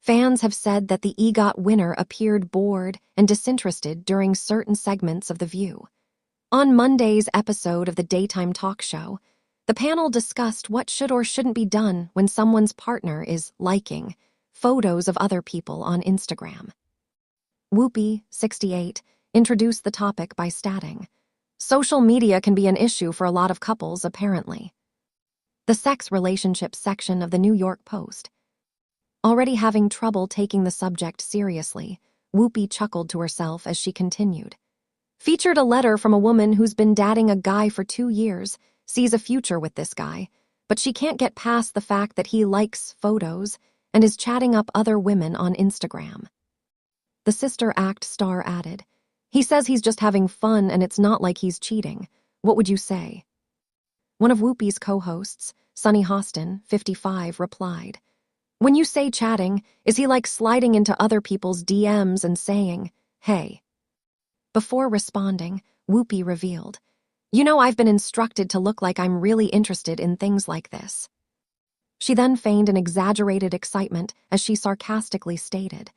Fans have said that the EGOT winner appeared bored and disinterested during certain segments of The View. On Monday's episode of the daytime talk show, the panel discussed what should or shouldn't be done when someone's partner is liking photos of other people on Instagram. Whoopi, 68, introduced the topic by stating, "Social media can be an issue for a lot of couples, apparently." The sex relationships section of the New York Post. Already having trouble taking the subject seriously, Whoopi chuckled to herself as she continued. Featured a letter from a woman who's been dating a guy for 2 years, sees a future with this guy, but she can't get past the fact that he likes photos and is chatting up other women on Instagram. The Sister Act star added, "He says he's just having fun and it's not like he's cheating. What would you say?" One of Whoopi's co-hosts, Sunny Hostin, 55, replied, "When you say chatting, is he like sliding into other people's DMs and saying, 'Hey'?" Before responding, Whoopi revealed, "You know, I've been instructed to look like I'm really interested in things like this." She then feigned an exaggerated excitement as she sarcastically stated,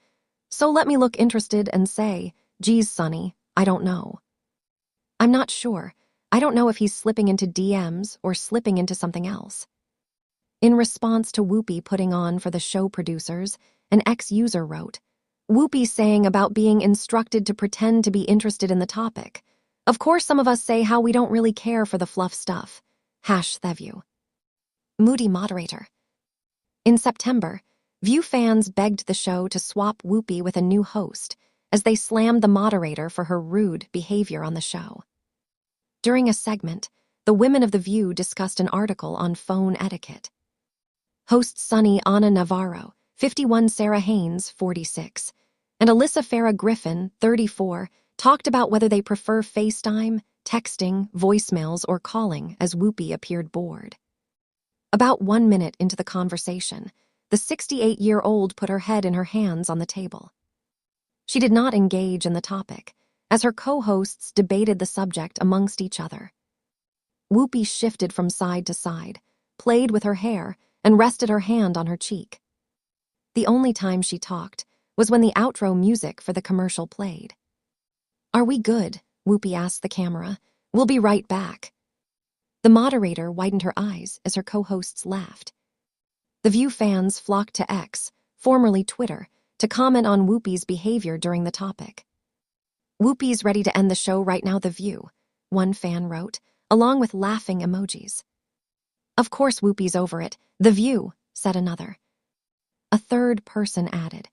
"So let me look interested and say, 'Geez, Sunny, I don't know.' I'm not sure. I don't know if he's slipping into DMs or slipping into something else." In response to Whoopi putting on for the show producers, an ex-user wrote, "Whoopi saying about being instructed to pretend to be interested in the topic. Of course some of us say how we don't really care for the fluff stuff. #TheView." Moody moderator. In September, View fans begged the show to swap Whoopi with a new host as they slammed the moderator for her rude behavior on the show. During a segment, the women of The View discussed an article on phone etiquette. Hosts Sunny Ana Navarro, 51, Sarah Haynes, 46, and Alyssa Farah Griffin, 34, talked about whether they prefer FaceTime, texting, voicemails, or calling as Whoopi appeared bored. About 1 minute into the conversation, the 68-year-old put her head in her hands on the table. She did not engage in the topic, as her co-hosts debated the subject amongst each other. Whoopi shifted from side to side, played with her hair, and rested her hand on her cheek. The only time she talked was when the outro music for the commercial played. "Are we good?" Whoopi asked the camera. "We'll be right back." The moderator widened her eyes as her co-hosts laughed. The View fans flocked to X, formerly Twitter, to comment on Whoopi's behavior during the topic. "Whoopi's ready to end the show right now, The View," one fan wrote, along with laughing emojis. "Of course Whoopi's over it, The View," said another. A third person added,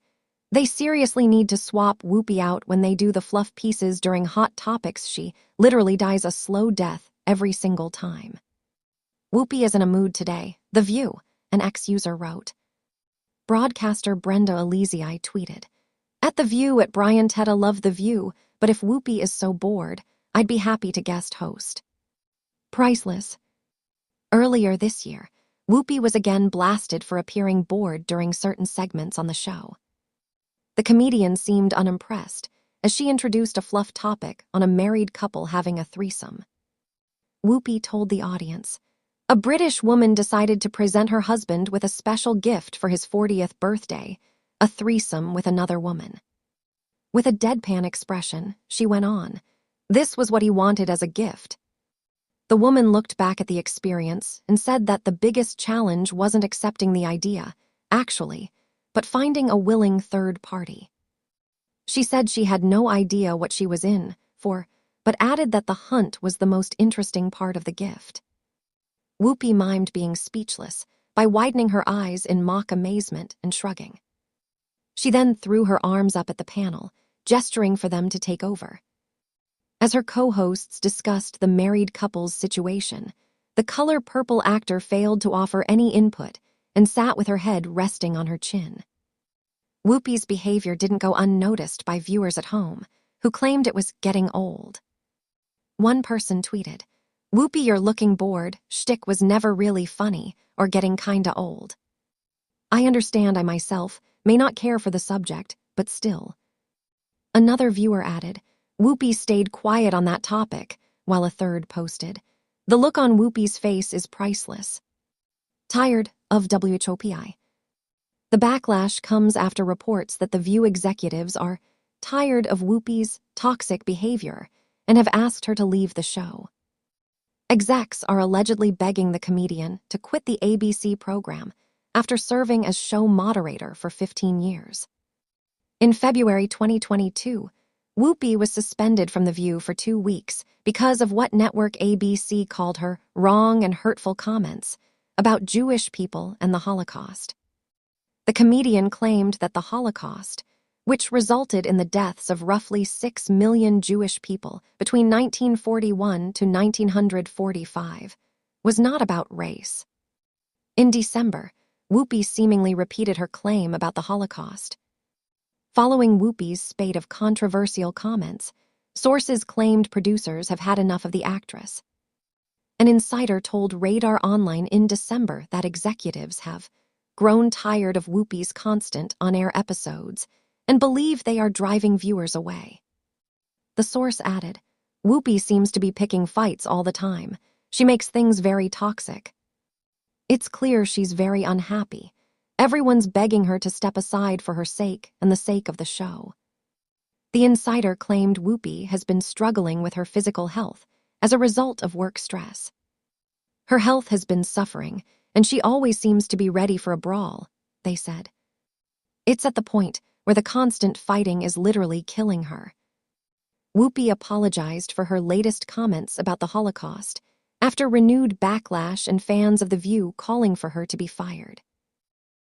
"They seriously need to swap Whoopi out when they do the fluff pieces during Hot Topics. She literally dies a slow death every single time." "Whoopi is in a mood today, The View," an ex-user wrote. Broadcaster Brenda Alizii tweeted, "At The View at Brian Tedda love The View, but if Whoopi is so bored, I'd be happy to guest host." Priceless. Earlier this year, Whoopi was again blasted for appearing bored during certain segments on the show. The comedian seemed unimpressed as she introduced a fluff topic on a married couple having a threesome. Whoopi told the audience, "A British woman decided to present her husband with a special gift for his 40th birthday, a threesome with another woman." With a deadpan expression, she went on, "This was what he wanted as a gift." The woman looked back at the experience and said that the biggest challenge wasn't accepting the idea, actually, but finding a willing third party. She said she had no idea what she was in for, but added that the hunt was the most interesting part of the gift. Whoopi mimed being speechless by widening her eyes in mock amazement and shrugging. She then threw her arms up at the panel, gesturing for them to take over. As her co-hosts discussed the married couple's situation, the color purple actor failed to offer any input and sat with her head resting on her chin. Whoopi's behavior didn't go unnoticed by viewers at home, who claimed it was getting old. One person tweeted, "Whoopi, you're looking bored. Shtick was never really funny or getting kinda old." I understand I myself may not care for the subject, but still. Another viewer added, "Whoopi stayed quiet on that topic," while a third posted, "The look on Whoopi's face is priceless." Tired of WHOPI. The backlash comes after reports that The View executives are tired of Whoopi's toxic behavior and have asked her to leave the show. Execs are allegedly begging the comedian to quit the ABC program after serving as show moderator for 15 years. In February 2022, Whoopi was suspended from The View for 2 weeks because of what network ABC called her wrong and hurtful comments about Jewish people and the Holocaust. The comedian claimed that the Holocaust, which resulted in the deaths of roughly 6 million Jewish people between 1941 to 1945, was not about race. In December, Whoopi seemingly repeated her claim about the Holocaust. Following Whoopi's spate of controversial comments, sources claimed producers have had enough of the actress. An insider told Radar Online in December that executives have grown tired of Whoopi's constant on-air episodes and believe they are driving viewers away. The source added, "Whoopi seems to be picking fights all the time. She makes things very toxic. It's clear she's very unhappy. Everyone's begging her to step aside for her sake and the sake of the show." The insider claimed Whoopi has been struggling with her physical health as a result of work stress. Her health has been suffering, and she always seems to be ready for a brawl, they said. It's at the point where the constant fighting is literally killing her. Whoopi apologized for her latest comments about the Holocaust after renewed backlash and fans of The View calling for her to be fired.